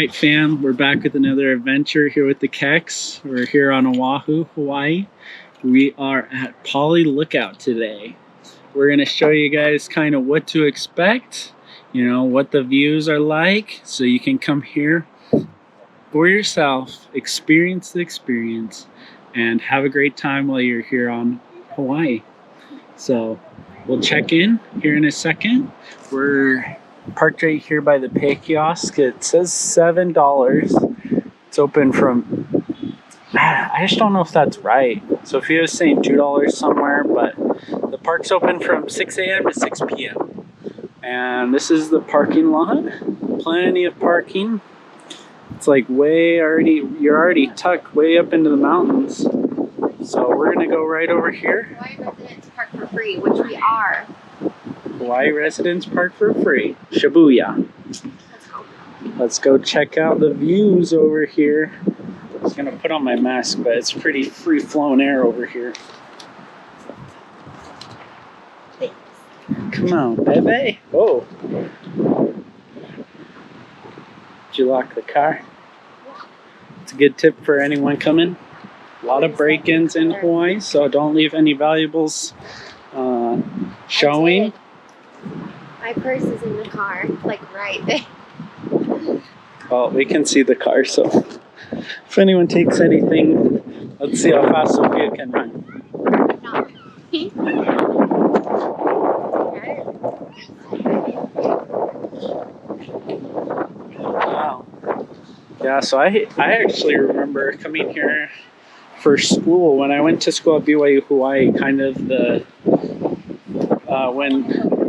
Alright fam, we're back with another adventure here with the Keks. We're here on Oahu, Hawaii. We are at Pali Lookout today. We're going to show you guys kind of what to expect, you know, what the views are like, so you can come here for yourself, experience the experience, and have a great time while you're here on Hawaii. So we'll check in here in a second. We're parked right here by the pay kiosk. It says $7. It's open from, I just don't know if that's right. Sophia was saying $2 somewhere, but the park's open from 6 a.m. to 6 p.m. And this is the parking lot. Plenty of parking. It's like you're already tucked way up into the mountains. So we're gonna go right over here. Hawaii residents park for free, which we are. Hawaii residents park for free. Shibuya. Let's go check out the views over here. I was gonna put on my mask, but it's pretty free-flowing air over here. Thanks. Come on, baby. Oh. Did you lock the car? It's a good tip for anyone coming. A lot of break-ins in Hawaii, so don't leave any valuables showing. My purse is in the car, like right there. Well, we can see the car, so if anyone takes anything, let's see how fast Sophia can run. No. Wow. Yeah, so I actually remember coming here for school. When I went to school at BYU Hawaii, kind of the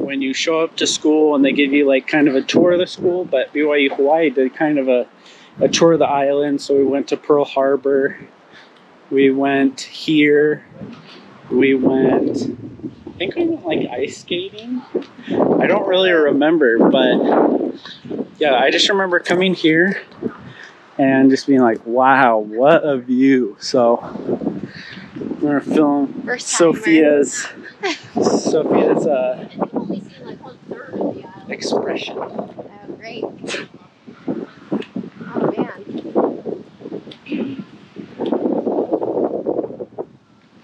when you show up to school and they give you like kind of a tour of the school, but BYU Hawaii did kind of a tour of the island. So we went to Pearl Harbor, we went here, I think we went like ice skating. I don't really remember, but yeah, I just remember coming here and just being like, wow, what a view. So I'm gonna film Sophia's expression. Oh, great. Oh, man.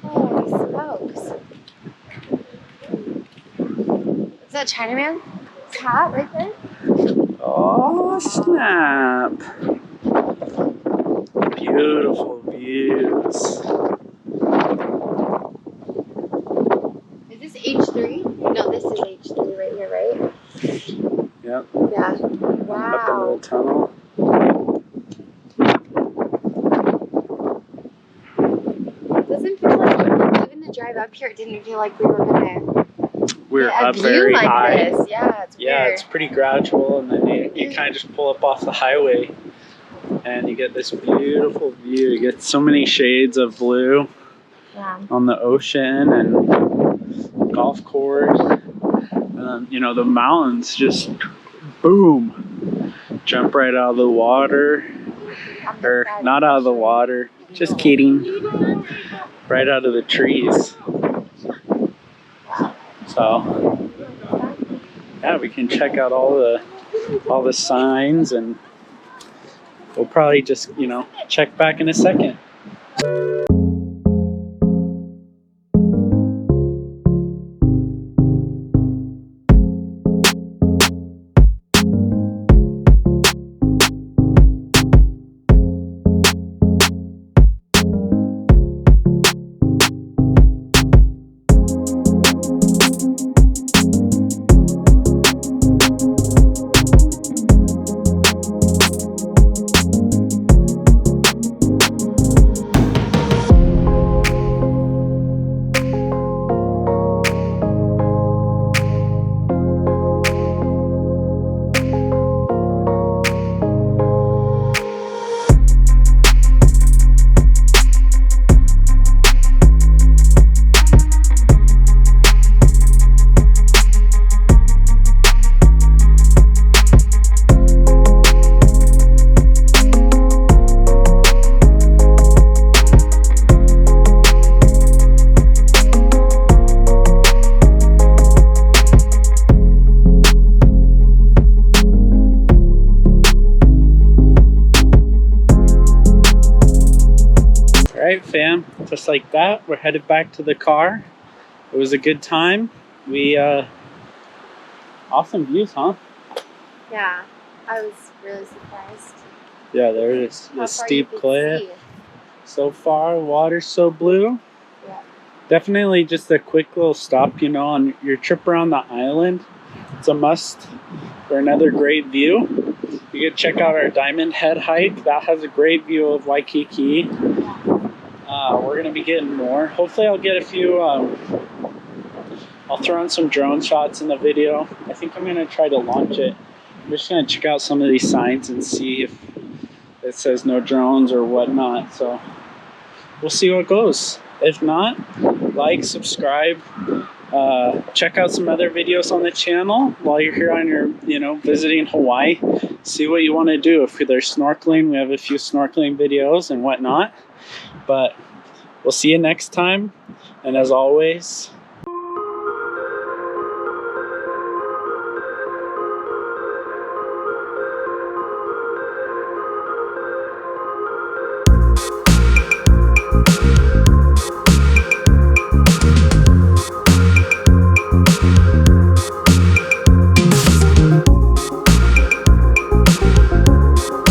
Holy smokes. Is that Chinaman? It's hot right there? Oh, snap. Beautiful views. Is this H3? No, this is H3 right here, right? Yep. Yeah. Up into Wow. the tunnel. Doesn't feel like even the drive up here, it didn't feel like we were gonna We're get a up view very like high. this. Yeah, it's Yeah, weird. it's pretty gradual, and then you kind of just pull up off the highway and you get this beautiful view. You get so many shades of blue on the ocean and golf course. You know, the mountains just boom, jump right out of the water, or not out of the water, just kidding, right out of the trees. So yeah, we can check out all the signs, and we'll probably just, you know, check back in a second. right, fam. Just like that, we're headed back to the car. It was a good time. Awesome views, huh? Yeah, I was really surprised. Yeah, there it is. How The far steep you could cliff. see. So far, water's so blue. Yeah. Definitely just a quick little stop, on your trip around the island. It's a must for another great view. You can check out our Diamond Head hike. That has a great view of Waikiki. We're going to be getting more. Hopefully I'll get a few, I'll throw in some drone shots in the video. I think I'm going to try to launch it. I'm just going to check out some of these signs and see if it says no drones or whatnot. So we'll see what goes. If not, like, subscribe, check out some other videos on the channel while you're here on your, visiting Hawaii. See what you want to do. If there's snorkeling, we have a few snorkeling videos and whatnot. But we'll see you next time. And as always,